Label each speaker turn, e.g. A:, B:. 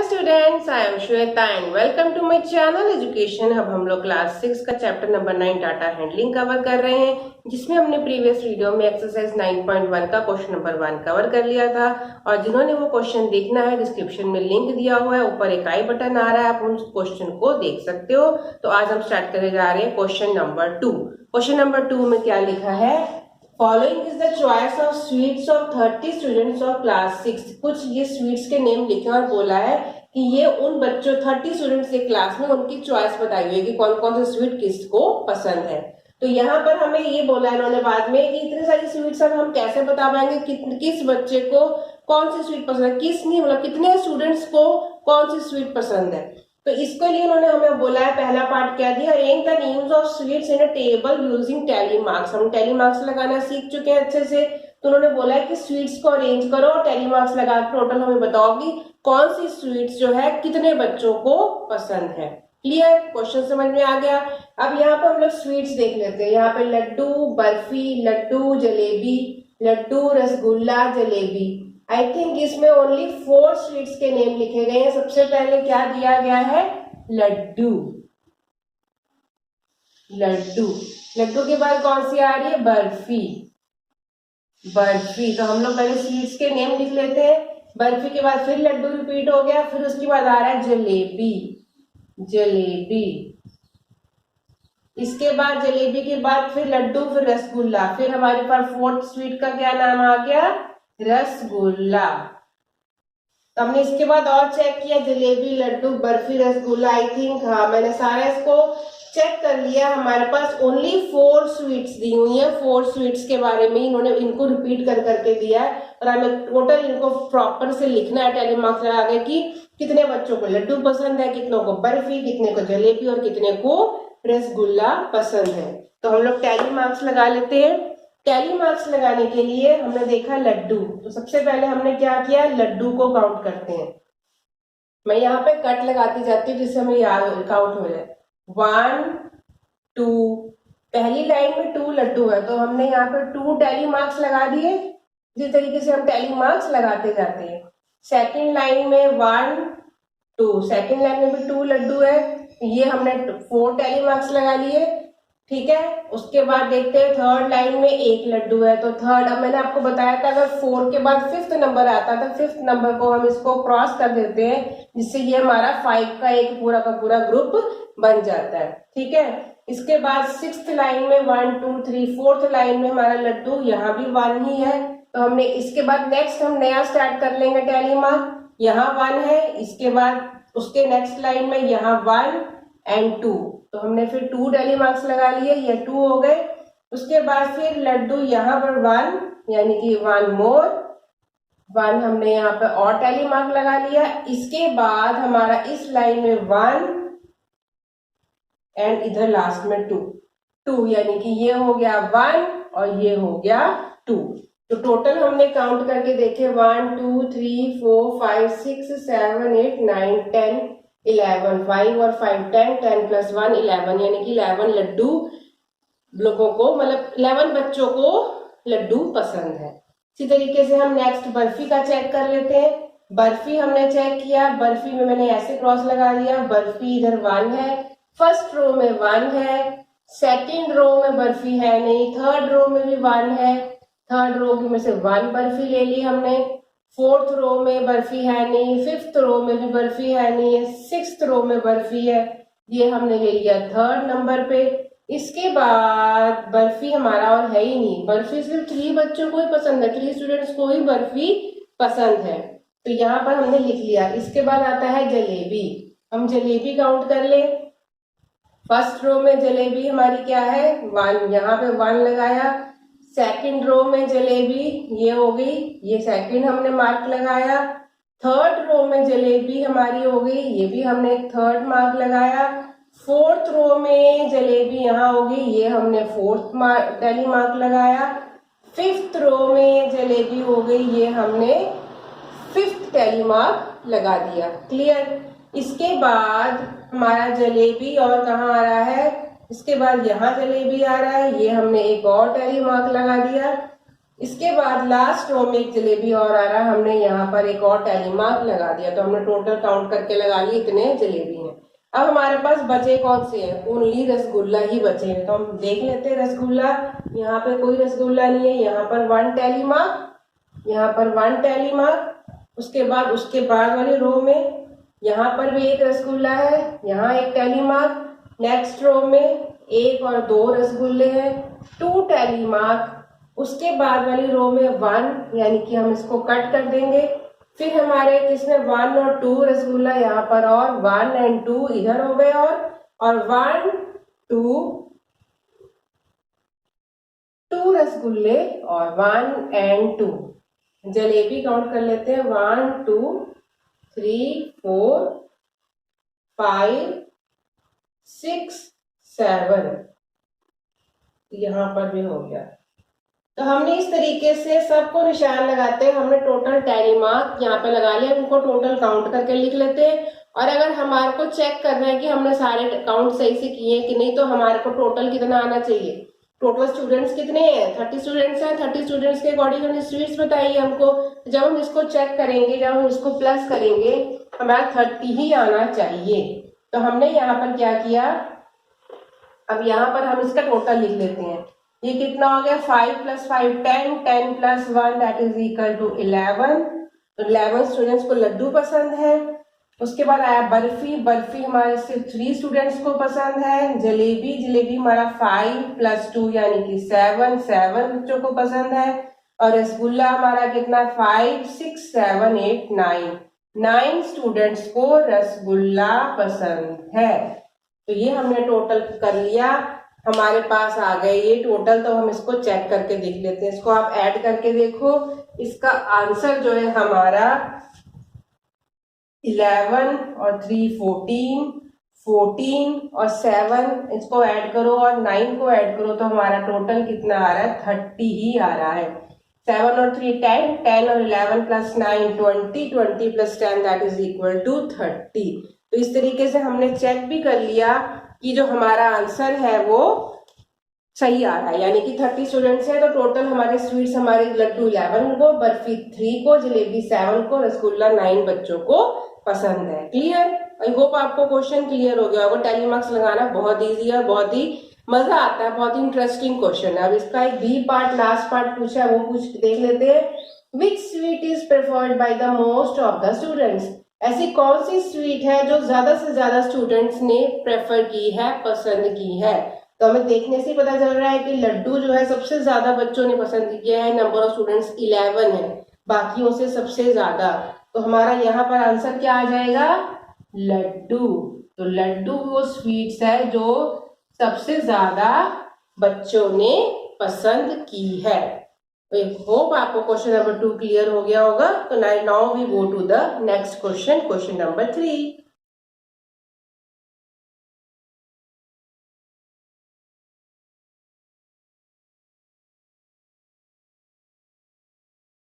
A: Students, I am Shweta and welcome to my channel education. अब हम लोग क्लास 6 का chapter number 9 data handling cover कर रहे हैं, जिसमें हमने प्रीवियस वीडियो में एक्सरसाइज 9.1 का क्वेश्चन नंबर 1 कवर कर लिया था। और जिन्होंने वो क्वेश्चन देखना है, डिस्क्रिप्शन में लिंक दिया हुआ है, ऊपर एक आई बटन आ रहा है, आप उस क्वेश्चन को देख सकते हो। तो आज हम स्टार्ट करने जा रहे हैं क्वेश्चन नंबर 2। क्वेश्चन नंबर 2 में क्या लिखा है? Following is the choice of sweets of 30 students of class 6। कुछ ये स्वीट्स के नेम लिखे और बोला है कि ये उन बच्चों 30 स्टूडेंट्स के क्लास में उनकी चॉइस बताई हुई है कि कौन कौन से स्वीट किसको पसंद है। तो यहाँ पर हमें ये बोला है इन्होंने बाद में कि इतने सारी स्वीट्स अब हम कैसे बता पाएंगे किस बच्चे को कौन सी स्वीट पसंद है, किस नहीं मतलब कितने स्टूडेंट्स को कौन सी स्वीट पसंद है। तो इसके लिए उन्होंने हमें बोला है, पहला पार्ट क्या दिया, arrange the names of sweets in a table using tally marks. हम टैली मार्क्स लगाना सीख चुके हैं अच्छे से। तो उन्होंने बोला है कि स्वीट्स को अरेंज करो और टैली मार्क्स लगा टोटल हमें बताओगी कौन सी स्वीट्स जो है कितने बच्चों को पसंद है। क्लियर? क्वेश्चन समझ में आ गया। अब यहाँ पे हम लोग स्वीट्स देख लेते हैं। यहाँ पे लड्डू, बर्फी, लड्डू, जलेबी, लड्डू, रसगुल्ला, जलेबी। आई थिंक इसमें ओनली 4 स्वीट्स के नेम लिखे गए हैं। सबसे पहले क्या दिया गया है? लड्डू। लड्डू लड्डू के बाद कौन सी आ रही है? बर्फी। बर्फी। तो हम लोग पहले स्वीट्स के नेम लिख लेते हैं। बर्फी के बाद फिर लड्डू रिपीट हो गया, फिर उसके बाद आ रहा है जलेबी। जलेबी। इसके बाद जलेबी के बाद फिर लड्डू, फिर रसगुल्ला, फिर हमारे पास 4th स्वीट का क्या नाम आ गया? रसगुल्ला। तो हमने इसके बाद और चेक किया, जलेबी, लड्डू, बर्फी, रसगुल्ला। आई थिंक हाँ मैंने सारा इसको चेक कर लिया। हमारे पास ओनली 4 स्वीट्स दी हुई है। 4 स्वीट्स के बारे में इन्होंने इनको रिपीट कर करके दिया है और हमें टोटल इनको प्रॉपर से लिखना है टैली मार्क्स लगा के कि कितने बच्चों को लड्डू पसंद है, कितनों को बर्फी, कितने को जलेबी और कितने को रसगुल्ला पसंद है। तो हम लोग टैली मार्क्स लगा लेते हैं। टैली मार्क्स लगाने के लिए हमने देखा लड्डू। तो सबसे पहले हमने क्या किया? लड्डू को काउंट करते हैं। मैं यहाँ पे कट लगाती जाती हूँ जिससे हमें याद काउंट हो जाए। 1 2, पहली लाइन में 2 लड्डू है तो हमने यहाँ पे 2 टैली मार्क्स लगा दिए। जिस तरीके से हम टैली मार्क्स लगाते जाते हैं। सेकंड लाइन में 1 2, सेकंड लाइन में भी 2 लड्डू है, ये हमने 4 टैली मार्क्स लगा लिए। ठीक है। उसके बाद देखते हैं थर्ड लाइन में 1 लड्डू है तो थर्ड, अब मैंने आपको बताया था अगर 4 के बाद 5th नंबर आता है तो 5th नंबर को हम इसको क्रॉस कर देते हैं, जिससे ये हमारा 5 का एक पूरा का पूरा ग्रुप बन जाता है। ठीक है। इसके बाद 6th लाइन में 1 2 3, 4th लाइन में हमारा लड्डू, यहाँ भी 1 ही है। तो हमने इसके बाद नेक्स्ट हम नया स्टार्ट कर लेंगे टैली मार्क। यहाँ 1 है, इसके बाद उसके नेक्स्ट लाइन में यहाँ 1 एंड 2, तो हमने फिर 2 टैली मार्क्स लगा लिए, ये 2 हो गए। उसके बाद फिर लड्डू यहाँ पर 1 यानी कि 1 मोर 1 हमने यहाँ पे और टैली मार्क लगा लिया। इसके बाद हमारा इस लाइन में 1 एंड इधर लास्ट में 2 यानी कि ये हो गया 1 और ये हो गया 2। तो टोटल हमने काउंट करके देखे 1 2 3 4 5 6 7 8 9 10 11, 5 और 5 10, 10 प्लस 1 11 यानी कि 11 लड्डू लोगों को, मतलब 11 बच्चों को लड्डू पसंद है। इसी तरीके से हम नेक्स्ट बर्फी का चेक कर लेते हैं। बर्फी हमने चेक किया, बर्फी में मैंने ऐसे क्रॉस लगा दिया, बर्फी इधर 1 है, फर्स्ट रो में 1 है, सेकेंड रो में बर्फी है नहीं, थर्ड रो में भी 1 है, थर्ड रो में से 1 बर्फी ले ली हमने, 4th रो में बर्फी है नहीं, 5th रो में भी बर्फी है नहीं, 6th रो में बर्फी है, ये हमने ले लिया 3rd नंबर पे। इसके बाद बर्फी हमारा और है ही नहीं, बर्फी सिर्फ 3 बच्चों को ही पसंद है, 3 स्टूडेंट्स को ही बर्फी पसंद है, तो यहाँ पर हमने लिख लिया। इसके बाद आता है जलेबी। हम जलेबी काउंट कर ले। फर्स्ट रो में जलेबी हमारी क्या है? 1, यहाँ पे 1 लगाया। सेकंड रो में जलेबी ये हो गई, ये सेकंड हमने मार्क लगाया। थर्ड रो में जलेबी हमारी हो गई, ये भी हमने 3rd मार्क लगाया। 4th रो में जलेबी यहाँ हो गई, ये हमने 4th टैली मार्क लगाया। 5th रो में जलेबी हो गई, ये हमने 5th टैली मार्क लगा दिया। क्लियर? इसके बाद हमारा जलेबी और कहाँ आ रहा है? इसके बाद यहाँ जलेबी आ रहा है, ये हमने एक और टैली मार्क लगा दिया। इसके बाद लास्ट रो में एक जलेबी और आ रहा है, हमने यहाँ पर एक और टैली मार्क लगा दिया, तो हमने टोटल काउंट करके लगा लिए इतने जलेबी हैं। अब हमारे पास बचे कौन से हैं? ओनली रसगुल्ला ही बचे हैं, तो हम देख लेते हैं रसगुल्ला। यहाँ पे कोई रसगुल्ला नहीं है, यहाँ पर 1 टैली मार्क, यहाँ पर 1 टैली मार्क। उसके बाद वाली रो में यहाँ पर भी एक रसगुल्ला है, यहाँ एक टैली मार्क। नेक्स्ट रो में 1 और 2 रसगुल्ले हैं, 2 टैली मार्क। उसके बाद वाली रो में 1, यानी कि हम इसको कट कर देंगे। फिर हमारे किसमें 1 और 2 रसगुल्ला यहाँ पर, और 1 और 2 इधर हो गए, और 1 2 रसगुल्ले और 1 और 2 जलेबी काउंट कर लेते हैं। 1 2 3 4 5 6 7 यहाँ पर भी हो गया। तो हमने इस तरीके से सबको निशान लगाते हैं, हमने टोटल टैली मार्क यहाँ पे लगा लिया, उनको टोटल काउंट करके लिख लेते हैं। और अगर हमारे को चेक करना है कि हमने सारे काउंट सही से किए कि नहीं, तो हमारे को टोटल कितना आना चाहिए। टोटल स्टूडेंट्स कितने हैं? 30 स्टूडेंट्स हैं। 30 स्टूडेंट्स के अकॉर्डिंग हमने स्वीट्स बताइए हमको। जब हम इसको चेक करेंगे, जब हम इसको प्लस करेंगे, हमारा 30 ही आना चाहिए। तो हमने यहाँ पर क्या किया, अब यहाँ पर हम इसका टोटल लिख लेते हैं। ये कितना हो गया? 5 + 5 10, 10 + 1 दैट इज इक्वल टू 11। तो 11 स्टूडेंट्स को लड्डू पसंद है। उसके बाद आया बर्फी, बर्फी हमारे सिर्फ 3 स्टूडेंट्स को पसंद है। जलेबी, जलेबी हमारा 5 + 2 यानी कि 7, 7 बच्चों को पसंद है। और रसगुल्ला हमारा कितना? 5 6 7 8 9, 9 स्टूडेंट्स को रसगुल्ला पसंद है। तो ये हमने टोटल कर लिया, हमारे पास आ गए ये टोटल। तो हम इसको चेक करके देख लेते हैं, इसको आप ऐड करके देखो। इसका आंसर जो है हमारा 11 और 3 14, 14 और 7 इसको ऐड करो और 9 को ऐड करो, तो हमारा टोटल कितना आ रहा है? 30 ही आ रहा है। 7 और 3 10, 10 और 11 + 9 20, 20 + 10 दैट इज इक्वल टू 30। तो इस तरीके से हमने चेक भी कर लिया कि जो हमारा आंसर है वो सही आ रहा है, यानी कि 30 स्टूडेंट्स हैं। तो टोटल हमारे स्वीट्स, हमारे लड्डू 11 को, बर्फी 3 को, जलेबी 7 को, रसगुल्ला 9 बच्चों को पसंद है। क्लियर? आई होप आपको क्वेश्चन क्लियर हो गया होगा। टैली मार्क्स लगाना बहुत ईजी है, बहुत ही मजा आता है, बहुत ही इंटरेस्टिंग क्वेश्चन है। अब इसका एक बी पार्ट, लास्ट पार्ट पूछा है, वो कुछ देख लेते हैं। Which sweet is preferred by the most of the students? ऐसी कौन सी स्वीट है जो ज्यादा से ज्यादा स्टूडेंट्स ने प्रेफर की है, पसंद की है? तो हमें देखने से पता चल रहा है कि लड्डू जो है सबसे ज्यादा बच्चों ने पसंद किया है, नंबर ऑफ स्टूडेंट्स 11 है, बाकियों से सबसे ज्यादा। तो हमारा यहाँ पर आंसर क्या आ जाएगा? लड्डू। तो लड्डू वो स्वीट्स है जो सबसे ज्यादा बच्चों ने पसंद की है। I hope आपको क्वेश्चन नंबर 2 क्लियर हो गया होगा। तो now we go to the next question, question number 3।